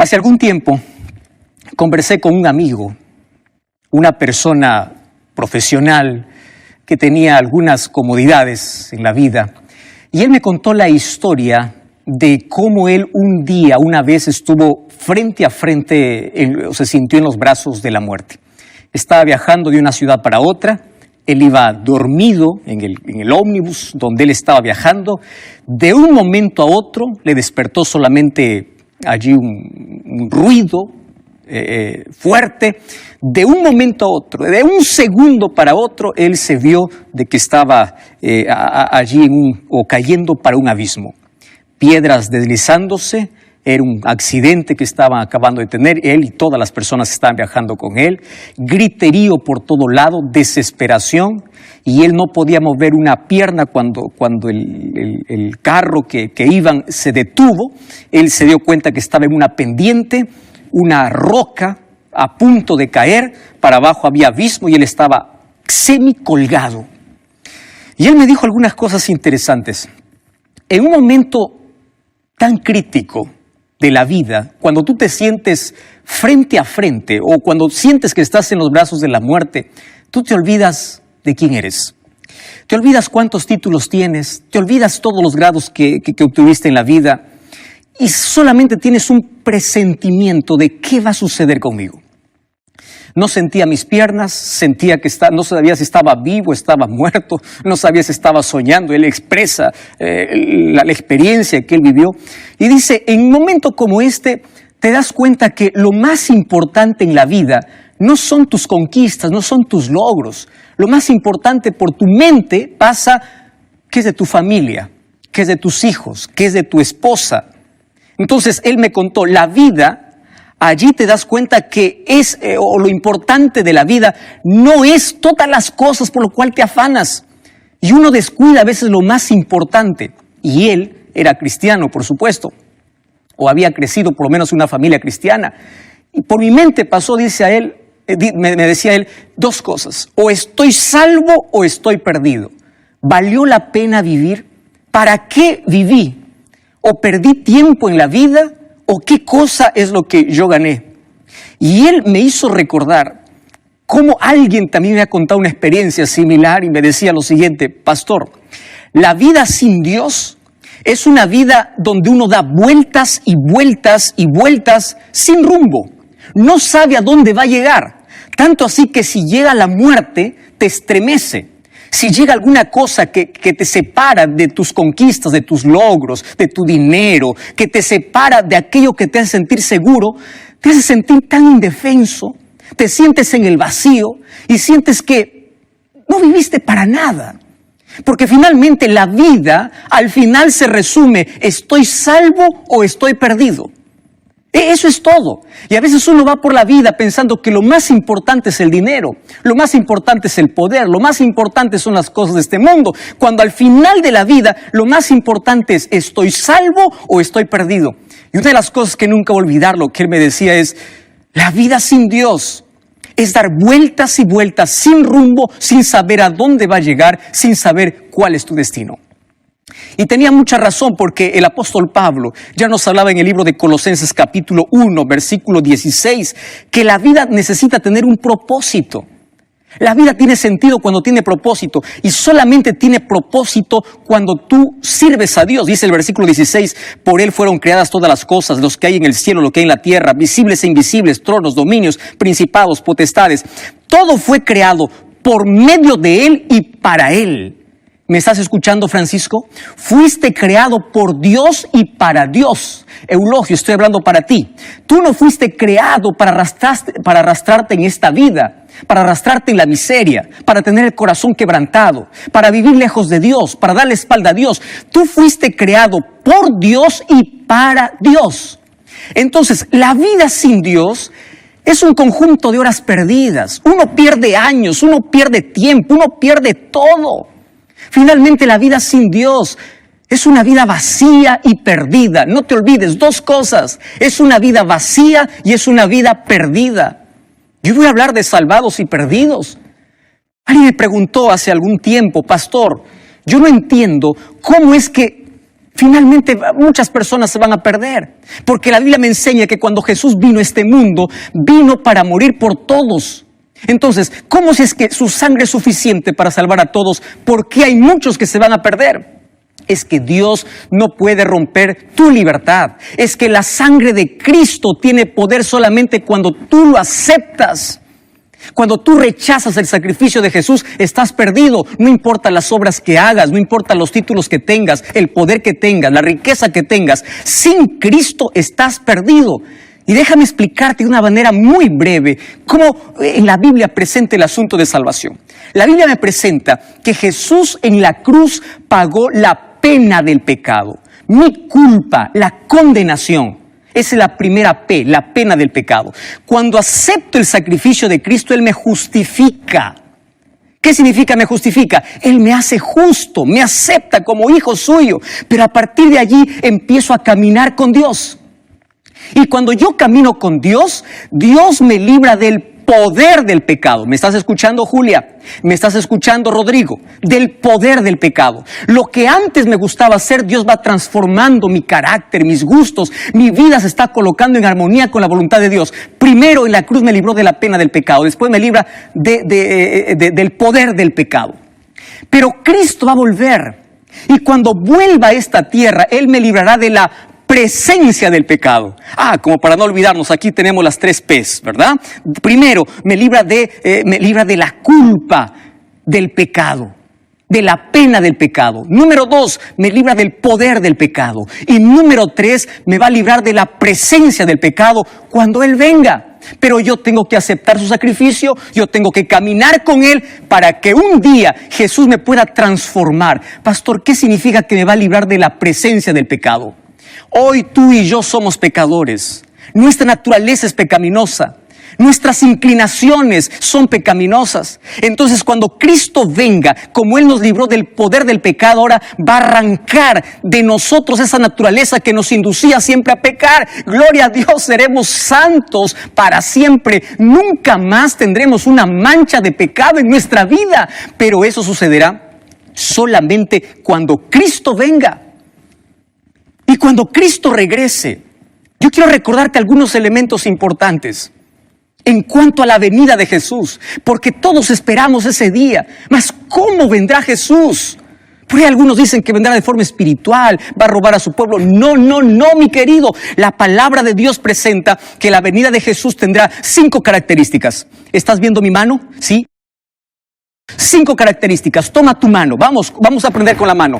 Hace algún tiempo conversé con un amigo, una persona profesional que tenía algunas comodidades en la vida, y él me contó la historia de cómo él una vez estuvo frente a frente, o se sintió en los brazos de la muerte. Estaba viajando de una ciudad para otra, él iba dormido en el ómnibus donde él estaba viajando. De un momento a otro le despertó solamente allí un ruido fuerte. De un momento a otro, de un segundo para otro, él se vio de que estaba allí o cayendo para un abismo. Piedras deslizándose, era un accidente que estaban acabando de tener él y todas las personas que estaban viajando con él. Griterío por todo lado, desesperación, y él no podía mover una pierna cuando el carro que iban se detuvo. Él se dio cuenta que estaba en una pendiente, una roca a punto de caer, para abajo había abismo y él estaba semi-colgado. Y él me dijo algunas cosas interesantes. En un momento tan crítico de la vida, cuando tú te sientes frente a frente o cuando sientes que estás en los brazos de la muerte, tú te olvidas de quién eres. Te olvidas cuántos títulos tienes, te olvidas todos los grados que obtuviste en la vida y solamente tienes un presentimiento de qué va a suceder conmigo. No sentía mis piernas, sentía que no sabía si estaba vivo, estaba muerto, no sabía si estaba soñando. Él expresa la experiencia que él vivió. Y dice, en un momento como este, te das cuenta que lo más importante en la vida no son tus conquistas, no son tus logros. Lo más importante por tu mente pasa qué es de tu familia, qué es de tus hijos, qué es de tu esposa. Entonces, él me contó, la vida... Allí te das cuenta que lo importante de la vida no es todas las cosas por lo cual te afanas. Y uno descuida a veces lo más importante. Y él era cristiano, por supuesto. O había crecido por lo menos en una familia cristiana. Y por mi mente pasó, me decía él, dos cosas. O estoy salvo o estoy perdido. ¿Valió la pena vivir? ¿Para qué viví? ¿O perdí tiempo en la vida? ¿O qué cosa es lo que yo gané? Y él me hizo recordar cómo alguien también me ha contado una experiencia similar y me decía lo siguiente: pastor, la vida sin Dios es una vida donde uno da vueltas y vueltas y vueltas sin rumbo. No sabe a dónde va a llegar. Tanto así que si llega la muerte, te estremece. Si llega alguna cosa que te separa de tus conquistas, de tus logros, de tu dinero, que te separa de aquello que te hace sentir seguro, te hace sentir tan indefenso, te sientes en el vacío y sientes que no viviste para nada. Porque finalmente la vida al final se resume, ¿estoy salvo o estoy perdido? Eso es todo. Y a veces uno va por la vida pensando que lo más importante es el dinero, lo más importante es el poder, lo más importante son las cosas de este mundo, cuando al final de la vida lo más importante es ¿estoy salvo o estoy perdido? Y una de las cosas que nunca voy a olvidar, lo que él me decía es, la vida sin Dios es dar vueltas y vueltas sin rumbo, sin saber a dónde va a llegar, sin saber cuál es tu destino. Y tenía mucha razón, porque el apóstol Pablo ya nos hablaba en el libro de Colosenses capítulo 1, versículo 16, que la vida necesita tener un propósito. La vida tiene sentido cuando tiene propósito, y solamente tiene propósito cuando tú sirves a Dios. Dice el versículo 16, por Él fueron creadas todas las cosas, los que hay en el cielo, lo que hay en la tierra, visibles e invisibles, tronos, dominios, principados, potestades. Todo fue creado por medio de Él y para Él. ¿Me estás escuchando, Francisco? Fuiste creado por Dios y para Dios. Eulogio, estoy hablando para ti. Tú no fuiste creado para arrastrarte en esta vida, para arrastrarte en la miseria, para tener el corazón quebrantado, para vivir lejos de Dios, para darle espalda a Dios. Tú fuiste creado por Dios y para Dios. Entonces, la vida sin Dios es un conjunto de horas perdidas. Uno pierde años, uno pierde tiempo, uno pierde todo. Finalmente, la vida sin Dios es una vida vacía y perdida. No te olvides, dos cosas. Es una vida vacía y es una vida perdida. Yo voy a hablar de salvados y perdidos. Alguien me preguntó hace algún tiempo, pastor, yo no entiendo cómo es que finalmente muchas personas se van a perder. Porque la Biblia me enseña que cuando Jesús vino a este mundo, vino para morir por todos. Entonces, ¿cómo si es que su sangre es suficiente para salvar a todos? ¿Por qué hay muchos que se van a perder? Es que Dios no puede romper tu libertad. Es que la sangre de Cristo tiene poder solamente cuando tú lo aceptas. Cuando tú rechazas el sacrificio de Jesús, estás perdido. No importa las obras que hagas, no importa los títulos que tengas, el poder que tengas, la riqueza que tengas. Sin Cristo estás perdido. Y déjame explicarte de una manera muy breve cómo en la Biblia presenta el asunto de salvación. La Biblia me presenta que Jesús en la cruz pagó la pena del pecado, mi culpa, la condenación. Esa es la primera P, la pena del pecado. Cuando acepto el sacrificio de Cristo, Él me justifica. ¿Qué significa me justifica? Él me hace justo, me acepta como hijo suyo. Pero a partir de allí empiezo a caminar con Dios. Y cuando yo camino con Dios, Dios me libra del poder del pecado. ¿Me estás escuchando, Julia? ¿Me estás escuchando, Rodrigo? Del poder del pecado. Lo que antes me gustaba hacer, Dios va transformando mi carácter, mis gustos. Mi vida se está colocando en armonía con la voluntad de Dios. Primero en la cruz me libró de la pena del pecado. Después me libra del poder del pecado. Pero Cristo va a volver. Y cuando vuelva a esta tierra, Él me librará de la presencia del pecado. Como para no olvidarnos, aquí tenemos las 3 P's, ¿verdad? Primero, me libra de la culpa del pecado, de la pena del pecado. Número 2, me libra del poder del pecado. Y número 3, me va a librar de la presencia del pecado cuando Él venga. Pero yo tengo que aceptar su sacrificio, yo tengo que caminar con Él para que un día Jesús me pueda transformar. Pastor, ¿qué significa que me va a librar de la presencia del pecado? Hoy tú y yo somos pecadores. Nuestra naturaleza es pecaminosa. Nuestras inclinaciones son pecaminosas. Entonces, cuando Cristo venga, como Él nos libró del poder del pecado, ahora va a arrancar de nosotros esa naturaleza que nos inducía siempre a pecar. Gloria a Dios, seremos santos para siempre. Nunca más tendremos una mancha de pecado en nuestra vida. Pero eso sucederá solamente cuando Cristo venga. Y cuando Cristo regrese, yo quiero recordarte algunos elementos importantes en cuanto a la venida de Jesús, porque todos esperamos ese día. Mas, ¿cómo vendrá Jesús? Porque algunos dicen que vendrá de forma espiritual, va a robar a su pueblo. No, mi querido. La palabra de Dios presenta que la venida de Jesús tendrá 5 características. ¿Estás viendo mi mano? ¿Sí? 5 características. Toma tu mano. Vamos a aprender con la mano.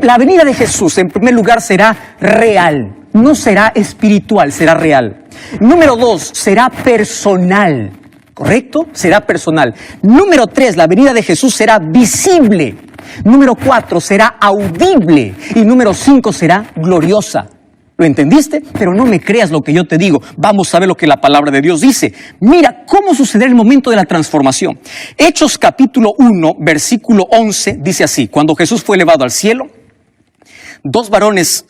La venida de Jesús, en primer lugar, será real. No será espiritual, será real. Número 2, será personal. ¿Correcto? Será personal. Número 3, la venida de Jesús será visible. Número 4, será audible. Y número 5, será gloriosa. ¿Lo entendiste? Pero no me creas lo que yo te digo. Vamos a ver lo que la palabra de Dios dice. Mira cómo sucederá el momento de la transformación. Hechos capítulo 1, versículo 11, dice así. Cuando Jesús fue elevado al cielo, 2 varones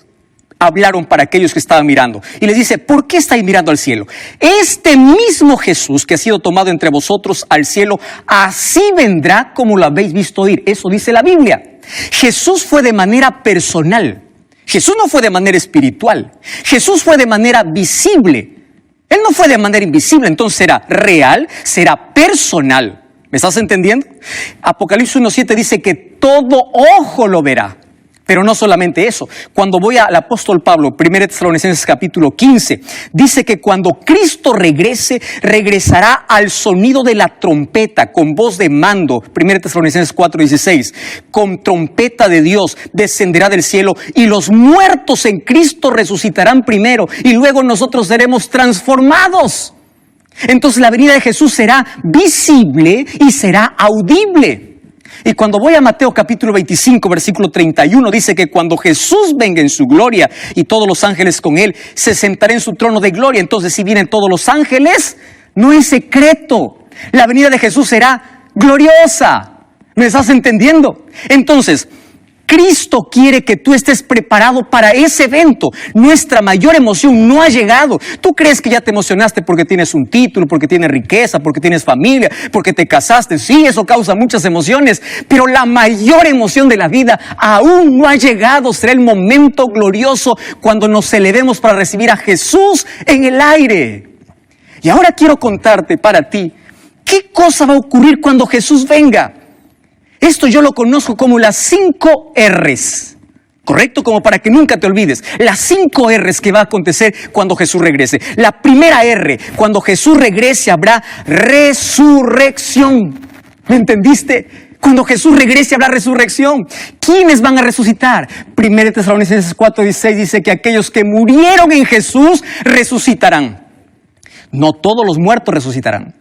hablaron para aquellos que estaban mirando. Y les dice, ¿por qué estáis mirando al cielo? Este mismo Jesús que ha sido tomado entre vosotros al cielo, así vendrá como lo habéis visto ir. Eso dice la Biblia. Jesús fue de manera personal. Jesús no fue de manera espiritual. Jesús fue de manera visible. Él no fue de manera invisible, entonces será real, será personal. ¿Me estás entendiendo? Apocalipsis 1:7 dice que todo ojo lo verá. Pero no solamente eso. Cuando voy al apóstol Pablo, 1 Tesalonicenses capítulo 15, dice que cuando Cristo regrese, regresará al sonido de la trompeta, con voz de mando. 1 Tesalonicenses 4:16, con trompeta de Dios descenderá del cielo y los muertos en Cristo resucitarán primero y luego nosotros seremos transformados. Entonces la venida de Jesús será visible y será audible. Y cuando voy a Mateo capítulo 25, versículo 31, dice que cuando Jesús venga en su gloria y todos los ángeles con Él, se sentará en su trono de gloria. Entonces, si vienen todos los ángeles, no es secreto. La venida de Jesús será gloriosa. ¿Me estás entendiendo? Entonces, Cristo quiere que tú estés preparado para ese evento. Nuestra mayor emoción no ha llegado. Tú crees que ya te emocionaste porque tienes un título, porque tienes riqueza, porque tienes familia, porque te casaste. Sí, eso causa muchas emociones, pero la mayor emoción de la vida aún no ha llegado. Será el momento glorioso cuando nos elevemos para recibir a Jesús en el aire. Y ahora quiero contarte para ti, ¿qué cosa va a ocurrir cuando Jesús venga? Esto yo lo conozco como las 5 R's, ¿correcto? Como para que nunca te olvides. Las 5 R's que va a acontecer cuando Jesús regrese. La primera R, cuando Jesús regrese habrá resurrección. ¿Me entendiste? Cuando Jesús regrese habrá resurrección. ¿Quiénes van a resucitar? 1 Tesalonicenses 4:16 dice que aquellos que murieron en Jesús resucitarán. No todos los muertos resucitarán.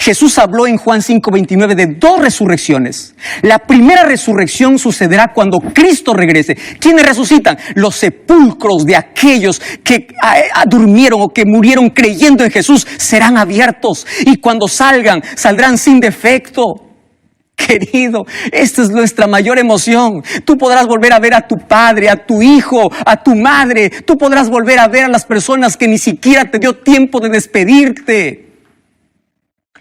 Jesús habló en Juan 5:29 de 2 resurrecciones. La primera resurrección sucederá cuando Cristo regrese. ¿Quiénes resucitan? Los sepulcros de aquellos que durmieron o que murieron creyendo en Jesús serán abiertos. Y cuando saldrán sin defecto. Querido, esta es nuestra mayor emoción. Tú podrás volver a ver a tu padre, a tu hijo, a tu madre. Tú podrás volver a ver a las personas que ni siquiera te dio tiempo de despedirte.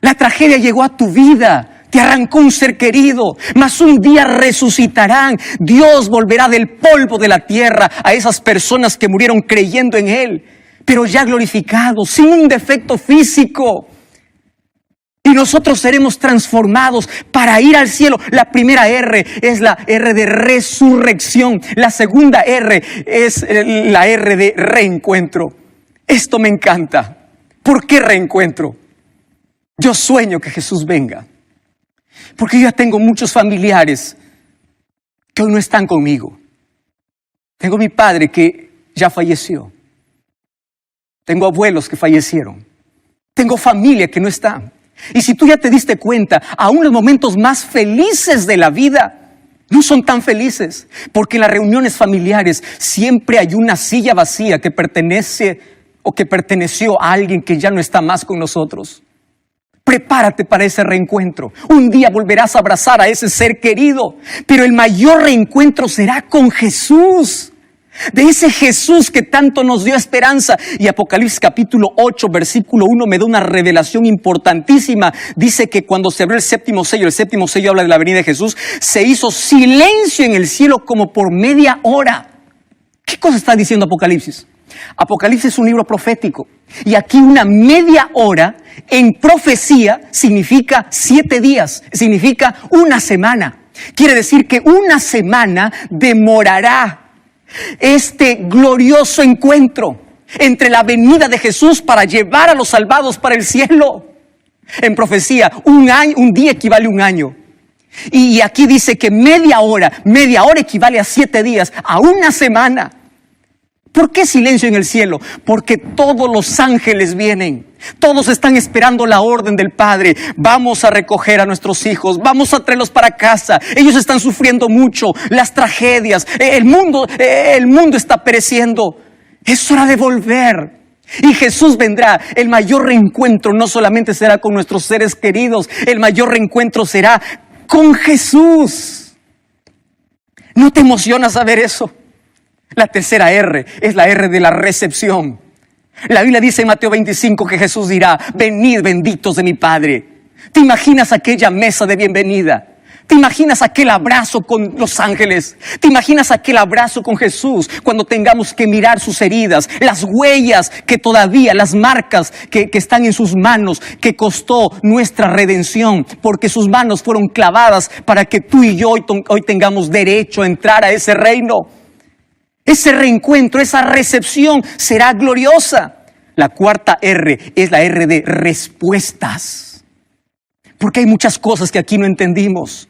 La tragedia llegó a tu vida, te arrancó un ser querido, mas un día resucitarán. Dios volverá del polvo de la tierra a esas personas que murieron creyendo en Él, pero ya glorificados, sin un defecto físico. Y nosotros seremos transformados para ir al cielo. La primera R es la R de resurrección. La segunda R es la R de reencuentro. Esto me encanta. ¿Por qué reencuentro? Yo sueño que Jesús venga, porque yo ya tengo muchos familiares que hoy no están conmigo. Tengo mi padre que ya falleció. Tengo abuelos que fallecieron. Tengo familia que no está. Y si tú ya te diste cuenta, aún los momentos más felices de la vida no son tan felices, porque en las reuniones familiares siempre hay una silla vacía que pertenece o que perteneció a alguien que ya no está más con nosotros. Prepárate para ese reencuentro. Un día volverás a abrazar a ese ser querido, pero el mayor reencuentro será con Jesús. De ese Jesús que tanto nos dio esperanza. Y Apocalipsis capítulo 8, versículo 1 me da una revelación importantísima. Dice que cuando se abrió el séptimo sello habla de la venida de Jesús, se hizo silencio en el cielo como por media hora. ¿Qué cosa está diciendo Apocalipsis? Apocalipsis es un libro profético. Y aquí una media hora en profecía significa 7 días, significa una semana. Quiere decir que una semana demorará este glorioso encuentro entre la venida de Jesús para llevar a los salvados para el cielo. En profecía, un día equivale a un año. Y aquí dice que media hora equivale a 7 días, a una semana. ¿Por qué silencio en el cielo? Porque todos los ángeles vienen. Todos están esperando la orden del Padre. Vamos a recoger a nuestros hijos. Vamos a traerlos para casa. Ellos están sufriendo mucho. Las tragedias. El mundo está pereciendo. Es hora de volver. Y Jesús vendrá. El mayor reencuentro no solamente será con nuestros seres queridos. El mayor reencuentro será con Jesús. ¿No te emociona saber eso? La tercera R es la R de la recepción. La Biblia dice en Mateo 25 que Jesús dirá: venid benditos de mi Padre. ¿Te imaginas aquella mesa de bienvenida? ¿Te imaginas aquel abrazo con los ángeles? ¿Te imaginas aquel abrazo con Jesús cuando tengamos que mirar sus heridas, las huellas que todavía, las marcas que están en sus manos, que costó nuestra redención, porque sus manos fueron clavadas para que tú y yo hoy tengamos derecho a entrar a ese reino? Ese reencuentro, esa recepción será gloriosa. La cuarta R es la R de respuestas. Porque hay muchas cosas que aquí no entendimos.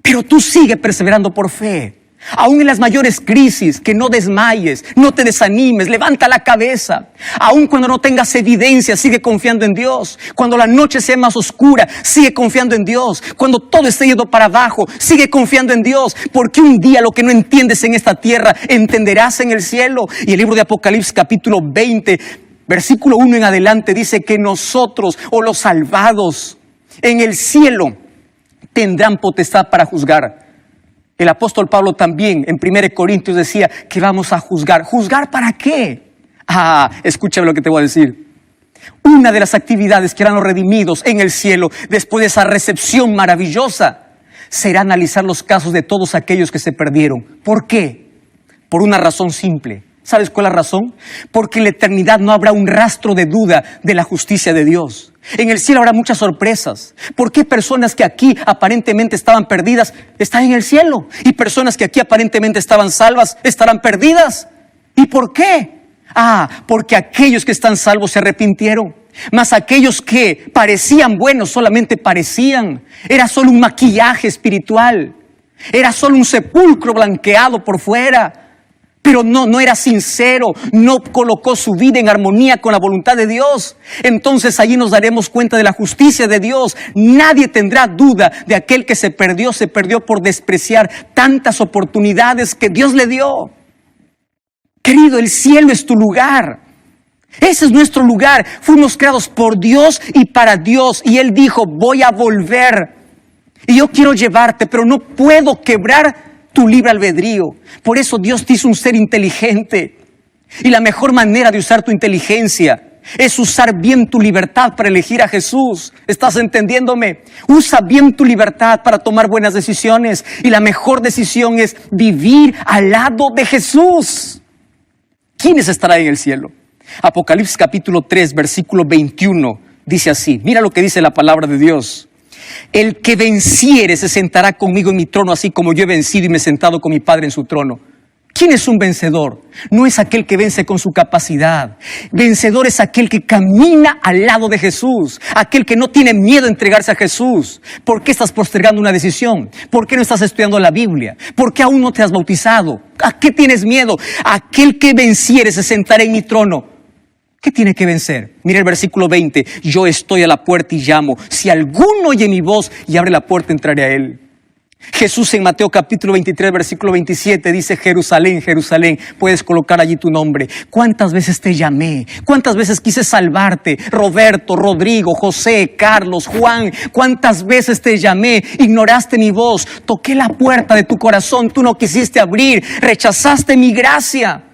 Pero tú sigue perseverando por fe. Aún en las mayores crisis, que no desmayes, no te desanimes, levanta la cabeza. Aún cuando no tengas evidencia, sigue confiando en Dios. Cuando la noche sea más oscura, sigue confiando en Dios. Cuando todo esté yendo para abajo, sigue confiando en Dios. Porque un día lo que no entiendes en esta tierra, entenderás en el cielo. Y el libro de Apocalipsis capítulo 20, versículo 1 en adelante, dice que nosotros, o los salvados, en el cielo, tendrán potestad para juzgar. El apóstol Pablo también en 1 Corintios decía que vamos a juzgar. ¿Juzgar para qué? Escúchame lo que te voy a decir. Una de las actividades que harán los redimidos en el cielo, después de esa recepción maravillosa, será analizar los casos de todos aquellos que se perdieron. ¿Por qué? Por una razón simple. ¿Sabes cuál es la razón? Porque en la eternidad no habrá un rastro de duda de la justicia de Dios. En el cielo habrá muchas sorpresas. ¿Por qué personas que aquí aparentemente estaban perdidas están en el cielo? Y personas que aquí aparentemente estaban salvas estarán perdidas. ¿Y por qué? Porque aquellos que están salvos se arrepintieron. Mas aquellos que parecían buenos solamente parecían. Era solo un maquillaje espiritual. Era solo un sepulcro blanqueado por fuera. Pero no era sincero, no colocó su vida en armonía con la voluntad de Dios. Entonces allí nos daremos cuenta de la justicia de Dios. Nadie tendrá duda de aquel que se perdió por despreciar tantas oportunidades que Dios le dio. Querido, el cielo es tu lugar. Ese es nuestro lugar. Fuimos creados por Dios y para Dios. Y Él dijo, voy a volver. Y yo quiero llevarte, pero no puedo quebrar tu libre albedrío. Por eso Dios te hizo un ser inteligente. Y la mejor manera de usar tu inteligencia es usar bien tu libertad para elegir a Jesús. ¿Estás entendiéndome? Usa bien tu libertad para tomar buenas decisiones. Y la mejor decisión es vivir al lado de Jesús. ¿Quiénes estarán en el cielo? Apocalipsis capítulo 3, versículo 21, dice así. Mira lo que dice la palabra de Dios. El que venciere se sentará conmigo en mi trono, así como yo he vencido y me he sentado con mi Padre en su trono. ¿Quién es un vencedor? No es aquel que vence con su capacidad. Vencedor es aquel que camina al lado de Jesús. Aquel que no tiene miedo a entregarse a Jesús. ¿Por qué estás postergando una decisión? ¿Por qué no estás estudiando la Biblia? ¿Por qué aún no te has bautizado? ¿A qué tienes miedo? Aquel que venciere se sentará en mi trono. ¿Qué tiene que vencer? Mira el versículo 20. Yo estoy a la puerta y llamo. Si alguno oye mi voz y abre la puerta, entraré a él. Jesús en Mateo capítulo 23, versículo 27 dice, Jerusalén, Jerusalén, puedes colocar allí tu nombre. ¿Cuántas veces te llamé? ¿Cuántas veces quise salvarte? Roberto, Rodrigo, José, Carlos, Juan, ¿cuántas veces te llamé? Ignoraste mi voz, toqué la puerta de tu corazón, tú no quisiste abrir, rechazaste mi gracia.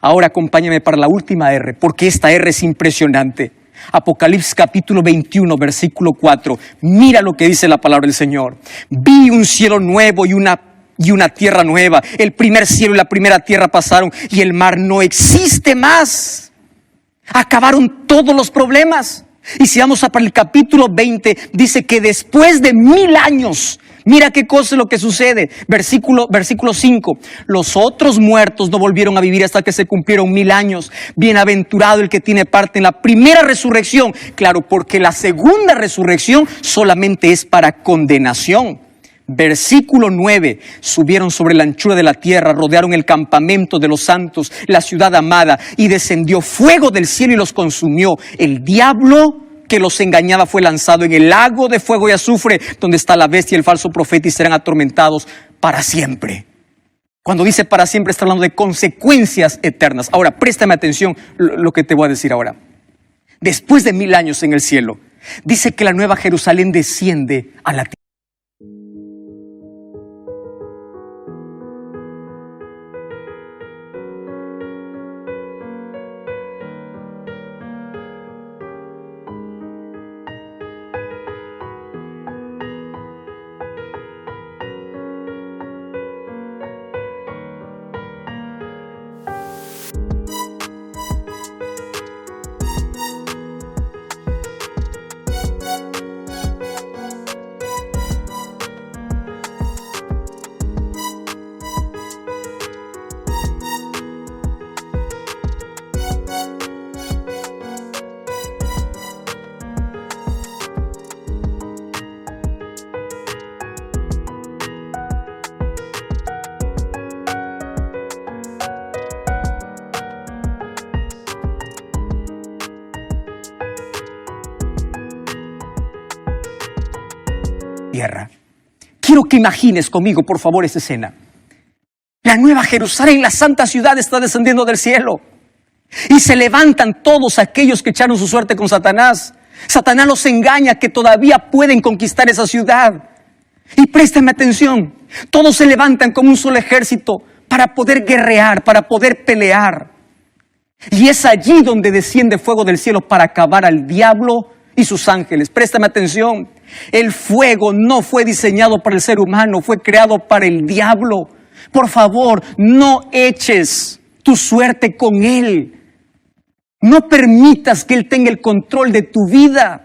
Ahora acompáñame para la última R, porque esta R es impresionante. Apocalipsis capítulo 21, versículo 4. Mira lo que dice la palabra del Señor. Vi un cielo nuevo y una tierra nueva. El primer cielo y la primera tierra pasaron y el mar no existe más. Acabaron todos los problemas. Y si vamos para el capítulo 20, dice que después de 1000 años, mira qué cosa es lo que sucede. Versículo 5. Los otros muertos no volvieron a vivir hasta que se cumplieron 1000 años. Bienaventurado el que tiene parte en la primera resurrección. Claro, porque la segunda resurrección solamente es para condenación. Versículo 9. Subieron sobre la anchura de la tierra, rodearon el campamento de los santos, la ciudad amada, y descendió fuego del cielo y los consumió. El diablo que los engañaba fue lanzado en el lago de fuego y azufre, donde está la bestia y el falso profeta, y serán atormentados para siempre. Cuando dice para siempre, está hablando de consecuencias eternas. Ahora, préstame atención lo que te voy a decir ahora. Después de 1000 años en el cielo, dice que la nueva Jerusalén desciende a la tierra. Tierra. Quiero que imagines conmigo, por favor, esta escena. La nueva Jerusalén, la santa ciudad, está descendiendo del cielo. Y se levantan todos aquellos que echaron su suerte con Satanás. Satanás los engaña que todavía pueden conquistar esa ciudad. Y préstame atención. Todos se levantan como un solo ejército para poder guerrear, para poder pelear. Y es allí donde desciende fuego del cielo para acabar al diablo y sus ángeles. Préstame atención. El fuego no fue diseñado para el ser humano, fue creado para el diablo. Por favor, no eches tu suerte con él. No permitas que él tenga el control de tu vida.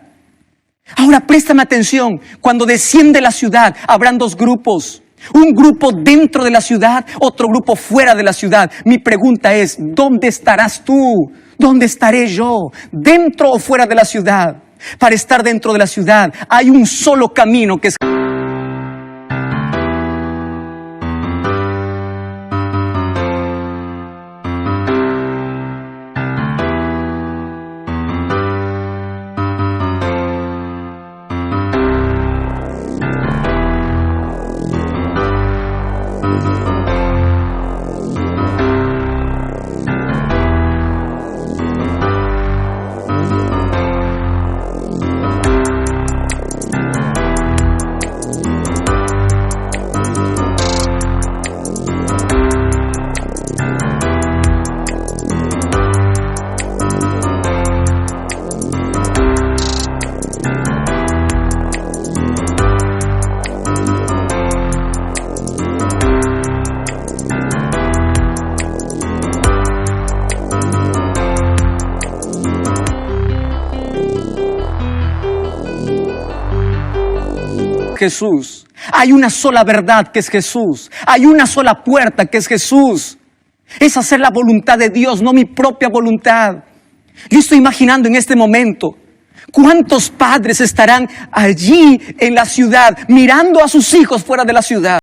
Ahora préstame atención. Cuando desciende la ciudad, habrán dos grupos. Un grupo dentro de la ciudad, otro grupo fuera de la ciudad. Mi pregunta es, ¿dónde estarás tú? ¿Dónde estaré yo? ¿Dentro o fuera de la ciudad? Para estar dentro de la ciudad hay un solo camino que es... Jesús. Hay una sola verdad que es Jesús. Hay una sola puerta que es Jesús. Es hacer la voluntad de Dios, no mi propia voluntad. Yo estoy imaginando en este momento cuántos padres estarán allí en la ciudad mirando a sus hijos fuera de la ciudad.